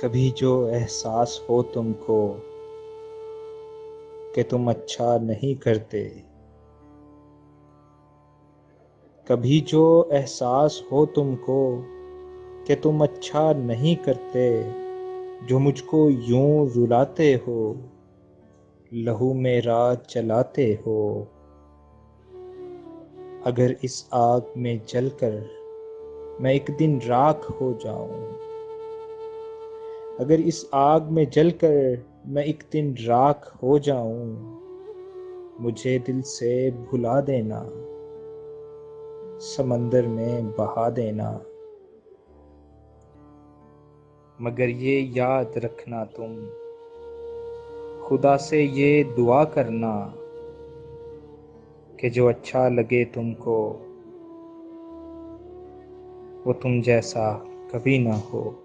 कभी जो एहसास हो तुमको कि तुम अच्छा नहीं करते, कभी जो एहसास हो तुमको कि तुम अच्छा नहीं करते, जो मुझको यूं रुलाते हो, लहू मेरा चलाते हो। अगर इस आग में जलकर मैं एक दिन राख हो जाऊं, अगर इस आग में जलकर मैं एक दिन राख हो जाऊं, मुझे दिल से भुला देना, समंदर में बहा देना। मगर ये याद रखना तुम, खुदा से ये दुआ करना कि जो अच्छा लगे तुमको वो तुम जैसा कभी ना हो।